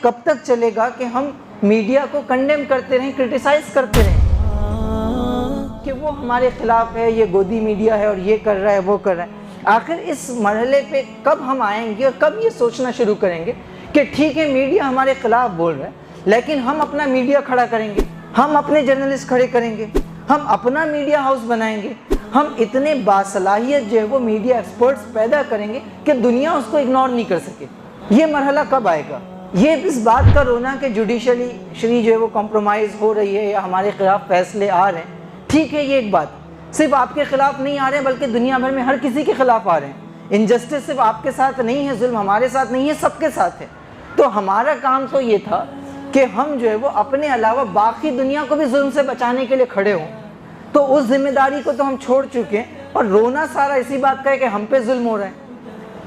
کب تک چلے گا کہ ہم میڈیا کو کنڈیم کرتے رہیں، کرٹیسائز کرتے رہیں کہ وہ ہمارے خلاف ہے، یہ گودی میڈیا ہے اور یہ کر رہا ہے وہ کر رہا ہے؟ آخر اس مرحلے پہ کب ہم آئیں گے اور کب یہ سوچنا شروع کریں گے کہ ٹھیک ہے میڈیا ہمارے خلاف بول رہا ہے لیکن ہم اپنا میڈیا کھڑا کریں گے، ہم اپنے جرنلسٹ کھڑے کریں گے، ہم اپنا میڈیا ہاؤس بنائیں گے، ہم اتنے باصلاحیت جو ہے وہ میڈیا ایکسپرٹس پیدا کریں گے کہ دنیا اس کو اگنور نہیں کر سکے۔ یہ مرحلہ کب آئے گا؟ یہ اس بات کا رونا کہ جوڈیشری جو ہے وہ کمپرومائز ہو رہی ہے یا ہمارے خلاف فیصلے آ رہے ہیں، ٹھیک ہے، یہ ایک بات صرف آپ کے خلاف نہیں آ رہے ہیں بلکہ دنیا بھر میں ہر کسی کے خلاف آ رہے ہیں۔ انجسٹس صرف آپ کے ساتھ نہیں ہے، ظلم ہمارے ساتھ نہیں ہے، سب کے ساتھ ہے۔ تو ہمارا کام تو یہ تھا کہ ہم جو ہے وہ اپنے علاوہ باقی دنیا کو بھی ظلم سے بچانے کے لیے کھڑے ہوں۔ تو اس ذمہ داری کو تو ہم چھوڑ چکے ہیں اور رونا سارا اسی بات کا ہے کہ ہم پہ ظلم ہو رہا ہے۔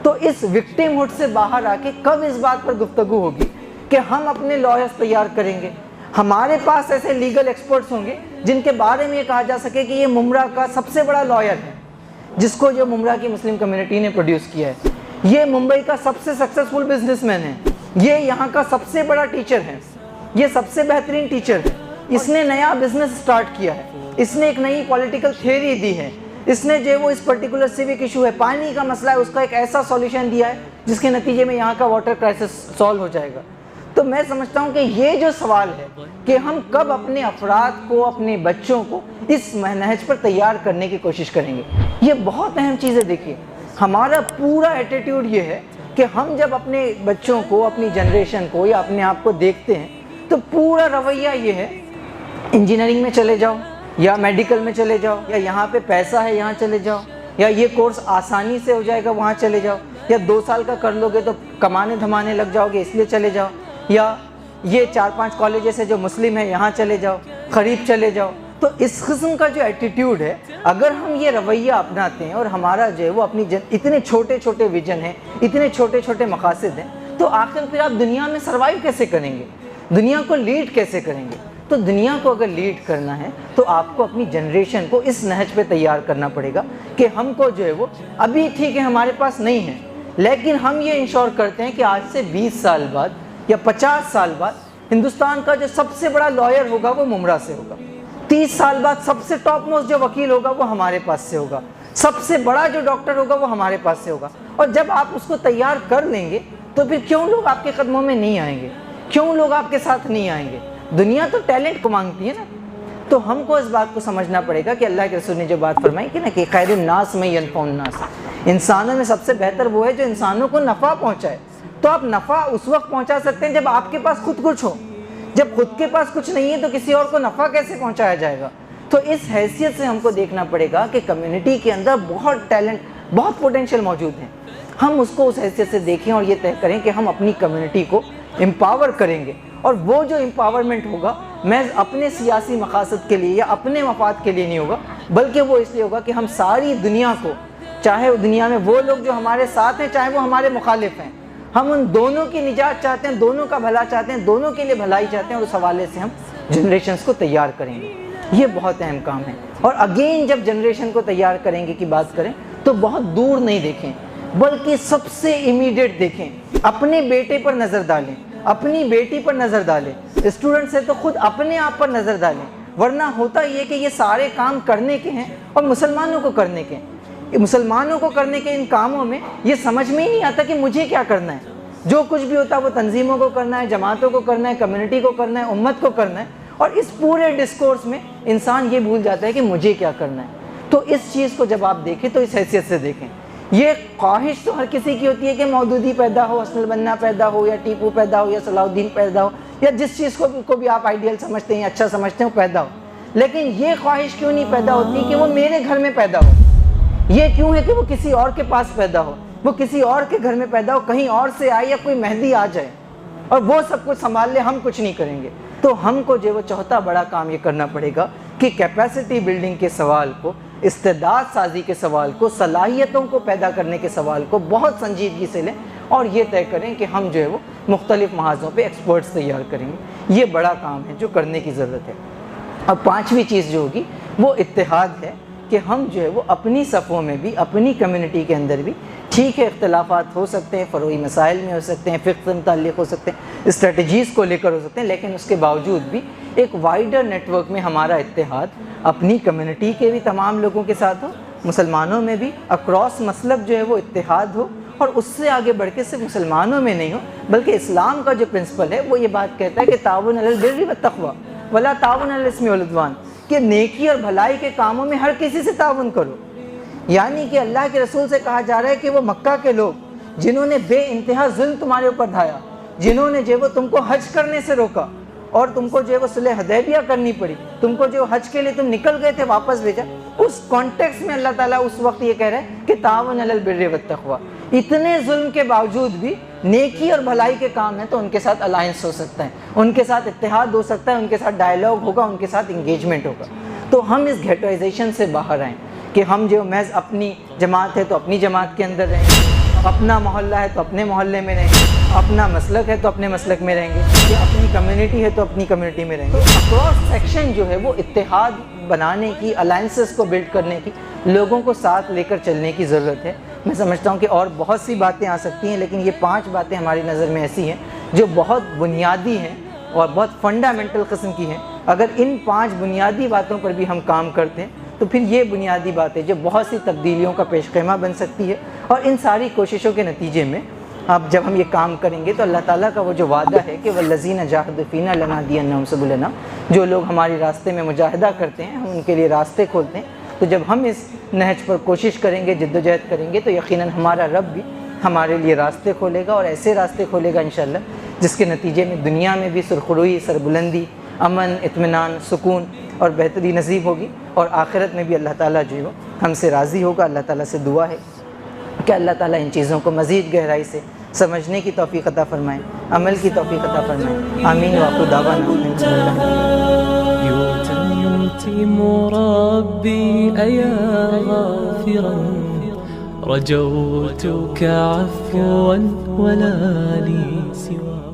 تو اس وکٹم ہوڈ سے باہر آ کے کب اس بات پر گفتگو ہوگی کہ ہم اپنے لائرز تیار کریں گے، ہمارے پاس ایسے لیگل ایکسپرٹس ہوں گے جن کے بارے میں یہ کہا جا سکے کہ یہ ممرہ کا سب سے بڑا لائر ہے، جس کو جو ممرہ کی مسلم کمیونٹی نے پروڈیوس کیا ہے، یہ ممبئی کا سب سے سکسیسفل بزنس مین ہے، یہ یہاں کا سب سے بڑا ٹیچر ہے، یہ سب سے بہترین ٹیچر ہے، اس نے نیا بزنس سٹارٹ کیا ہے، اس نے ایک نئی پولیٹیکل تھیوری دی ہے، اس نے جو وہ اس پرٹیکولر سیوک ایشو ہے، پانی کا مسئلہ ہے، اس کا ایک ایسا سولیوشن دیا ہے جس کے نتیجے میں یہاں کا واٹر کرائسس سالو ہو جائے گا۔ تو میں سمجھتا ہوں کہ یہ جو سوال ہے کہ ہم کب اپنے افراد کو، اپنے بچوں کو اس منہج پر تیار کرنے کی کوشش کریں گے، یہ بہت اہم چیز ہے۔ دیکھیے ہمارا پورا ایٹیٹیوڈ یہ ہے کہ ہم جب اپنے بچوں کو، اپنی جنریشن کو یا اپنے آپ کو دیکھتے ہیں تو پورا رویہ یہ ہے انجینئرنگ میں چلے جاؤ یا میڈیکل میں چلے جاؤ، یا یہاں پہ پیسہ ہے یہاں چلے جاؤ، یا یہ کورس آسانی سے ہو جائے گا وہاں چلے جاؤ، یا 2 سال کا کر لو گے تو کمانے دھمانے لگ جاؤ گے اس لیے چلے جاؤ، یا یہ 4-5 کالجز ہے جو مسلم ہے یہاں چلے جاؤ، قریب چلے جاؤ۔ تو اس قسم کا جو ایٹیٹیوڈ ہے، اگر ہم یہ رویہ اپناتے ہیں اور ہمارا جو ہے وہ اپنی اتنے چھوٹے چھوٹے ویژن ہیں، اتنے چھوٹے چھوٹے مقاصد ہیں، تو آخر پھر آپ دنیا میں سروائیو کیسے کریں گے؟ دنیا کو لیڈ کیسے کریں گے؟ تو دنیا کو اگر لیڈ کرنا ہے تو آپ کو اپنی جنریشن کو اس نہج پہ تیار کرنا پڑے گا کہ ہم کو جو ہے وہ ابھی ٹھیک ہے ہمارے پاس نہیں ہے لیکن ہم یہ انشور کرتے ہیں کہ آج سے 20 سال بعد یا 50 سال بعد ہندوستان کا جو سب سے بڑا لائر ہوگا وہ ممرہ سے ہوگا، 30 سال بعد سب سے ٹاپ موسٹ جو وکیل ہوگا وہ ہمارے پاس سے ہوگا، سب سے بڑا جو ڈاکٹر ہوگا وہ ہمارے پاس سے ہوگا۔ اور جب آپ اس کو تیار کر لیں گے تو پھر کیوں لوگ آپ کے قدموں میں نہیں آئیں گے؟ کیوں لوگ آپ کے ساتھ نہیں آئیں گے؟ دنیا تو ٹیلنٹ کو مانگتی ہے نا۔ تو ہم کو اس بات کو سمجھنا پڑے گا کہ اللہ کے رسول نے جو بات فرمائی کہ نا کہ خیر الناس میں ینفع الناس، انسانوں میں سب سے بہتر وہ ہے جو انسانوں کو نفع پہنچائے۔ تو آپ نفع اس وقت پہنچا سکتے ہیں جب آپ کے پاس خود کچھ ہو، جب خود کے پاس کچھ نہیں ہے تو کسی اور کو نفع کیسے پہنچایا جائے گا؟ تو اس حیثیت سے ہم کو دیکھنا پڑے گا کہ کمیونٹی کے اندر بہت ٹیلنٹ، بہت پوٹینشیل موجود ہیں، ہم اس کو اس حیثیت سے دیکھیں اور یہ طے کریں کہ ہم اپنی کمیونٹی کو امپاور کریں گے۔ اور وہ جو امپاورمنٹ ہوگا محض اپنے سیاسی مقاصد کے لیے یا اپنے مفاد کے لیے نہیں ہوگا بلکہ وہ اس لیے ہوگا کہ ہم ساری دنیا کو، چاہے دنیا میں وہ لوگ جو ہمارے ساتھ ہیں چاہے وہ ہمارے مخالف ہیں، ہم ان دونوں کی نجات چاہتے ہیں، دونوں کا بھلا چاہتے ہیں، دونوں کے لیے بھلائی چاہتے ہیں، اور اس حوالے سے ہم جنریشنز کو تیار کریں گے۔ یہ بہت اہم کام ہے۔ اور اگین جب جنریشن کو تیار کریں گے کی بات کریں تو بہت دور نہیں دیکھیں بلکہ سب سے امیڈیٹ دیکھیں، اپنے بیٹے پر نظر ڈالیں، اپنی بیٹی پر نظر ڈالیں، اسٹوڈنٹس ہے تو خود اپنے آپ پر نظر ڈالیں، ورنہ ہوتا یہ کہ یہ سارے کام کرنے کے ہیں اور مسلمانوں کو کرنے کے ہیں۔ مسلمانوں کو کرنے کے ان کاموں میں یہ سمجھ میں ہی نہیں آتا کہ مجھے کیا کرنا ہے۔ جو کچھ بھی ہوتا ہے وہ تنظیموں کو کرنا ہے، جماعتوں کو کرنا ہے، کمیونٹی کو کرنا ہے، امت کو کرنا ہے، اور اس پورے ڈسکورس میں انسان یہ بھول جاتا ہے کہ مجھے کیا کرنا ہے۔ تو اس چیز کو جب آپ دیکھیں تو اس حیثیت سے دیکھیں۔ یہ خواہش تو ہر کسی کی ہوتی ہے کہ مودودی پیدا ہو، حسن البنا پیدا ہو، یا ٹیپو پیدا ہو، یا صلاح الدین پیدا ہو، یا جس چیز کو بھی آپ آئیڈیل سمجھتے ہیں، اچھا سمجھتے ہیں، وہ پیدا ہو۔ لیکن یہ خواہش کیوں نہیں پیدا ہوتی کہ وہ میرے گھر میں پیدا ہو؟ یہ کیوں ہے کہ وہ کسی اور کے پاس پیدا ہو، وہ کسی اور کے گھر میں پیدا ہو، کہیں اور سے آئے یا کوئی مہدی آ جائے اور وہ سب کچھ سنبھال لے، ہم کچھ نہیں کریں گے؟ تو ہم کو جو وہ چوتھا بڑا کام یہ کرنا پڑے گا کہ کیپیسٹی بلڈنگ کے سوال کو، استعداد سازی کے سوال کو، صلاحیتوں کو پیدا کرنے کے سوال کو بہت سنجیدگی سے لیں اور یہ طے کریں کہ ہم جو ہے وہ مختلف محاذوں پہ ایکسپرٹس تیار کریں گے۔ یہ بڑا کام ہے جو کرنے کی ضرورت ہے۔ اب 5ویں چیز جو ہوگی وہ اتحاد ہے کہ ہم جو ہے وہ اپنی صفوں میں بھی، اپنی کمیونٹی کے اندر بھی ٹھیک ہے اختلافات ہو سکتے ہیں، فروعی مسائل میں ہو سکتے ہیں، فقہ سے متعلق ہو سکتے ہیں، اسٹریٹجیز کو لے کر ہو سکتے ہیں، لیکن اس کے باوجود بھی ایک وائڈر نیٹ ورک میں ہمارا اتحاد اپنی کمیونٹی کے بھی تمام لوگوں کے ساتھ ہو، مسلمانوں میں بھی اکراس مسلک جو ہے وہ اتحاد ہو، اور اس سے آگے بڑھ کے صرف مسلمانوں میں نہیں ہو بلکہ اسلام کا جو پرنسپل ہے وہ یہ بات کہتا ہے کہ تعاون علی البر والتقوی ولا تعاون علی الاثم والعدوان، کہ نیکی اور بھلائی کے کاموں میں ہر کسی سے تعاون کرو۔ یعنی کہ اللہ کے رسول سے کہا جا رہا ہے کہ وہ مکہ کے لوگ جنہوں نے بے انتہا ظلم تمہارے اوپر ڈھایا، جنہوں نے جو وہ تم کو حج کرنے سے روکا اور تم کو جو وہ صلح حدیبیہ کرنی پڑی، تم کو جو حج کے لیے تم نکل گئے تھے واپس بھیجا، اس کانٹیکس میں اللہ تعالیٰ اس وقت یہ کہہ رہا ہے کہ تعاون علی البر والتقوی۔ اتنے ظلم کے باوجود بھی نیکی اور بھلائی کے کام ہیں تو ان کے ساتھ الائنس ہو سکتا ہے، ان کے ساتھ اتحاد ہو سکتا ہے، ان کے ساتھ ڈائلاگ ہوگا، ان کے ساتھ انگیجمنٹ ہوگا۔ تو ہم اس گھیٹوائزیشن سے باہر آئیں کہ ہم جو محض اپنی جماعت ہے تو اپنی جماعت کے اندر رہیں گے، اپنا محلہ ہے تو اپنے محلے میں رہیں گے، اپنا مسلک ہے تو اپنے مسلک میں رہیں گے، یا اپنی کمیونٹی ہے تو اپنی کمیونٹی میں رہیں گے۔ تو اکراس سیکشن جو ہے وہ اتحاد بنانے کی، الائنسز کو بلڈ کرنے کی، لوگوں کو ساتھ لے کر چلنے کی ضرورت ہے۔ میں سمجھتا ہوں کہ اور بہت سی باتیں آ سکتی ہیں، لیکن یہ 5 باتیں ہماری نظر میں ایسی ہیں جو بہت بنیادی ہیں اور بہت فنڈامنٹل قسم کی ہیں۔ اگر ان 5 بنیادی باتوں پر بھی ہم کام کرتے ہیں تو پھر یہ بنیادی باتیں جو بہت سی تبدیلیوں کا پیش خیمہ بن سکتی ہے، اور ان ساری کوششوں کے نتیجے میں اب جب ہم یہ کام کریں گے تو اللہ تعالیٰ کا وہ جو وعدہ ہے کہ وَالَّذِينَ جَاهَدُوا فِينَا لَنَهْدِيَنَّهُمْ سُبُلَنَا، جو لوگ ہماری راستے میں مجاہدہ کرتے ہیں ہم ان کے لیے راستے کھولتے ہیں، تو جب ہم اس نہج پر کوشش کریں گے، جد و جہد کریں گے، تو یقیناً ہمارا رب بھی ہمارے لیے راستے کھولے گا، اور ایسے راستے کھولے گا انشاءاللہ جس کے نتیجے میں دنیا میں بھی سرخروئی، سربلندی، امن، اطمینان، سکون اور بہتری نصیب ہوگی، اور آخرت میں بھی اللہ تعالیٰ جو ہے ہم سے راضی ہوگا۔ اللہ تعالیٰ سے دعا ہے کہ اللہ تعالیٰ ان چیزوں کو مزید گہرائی سے سمجھنے کی توفیق عطا فرمائیں، عمل کی توفیق عطا فرمائیں۔ آمین وآخر دعوانا يتم ربي أيا غافرا رجوتك عفوا ولا لي سوى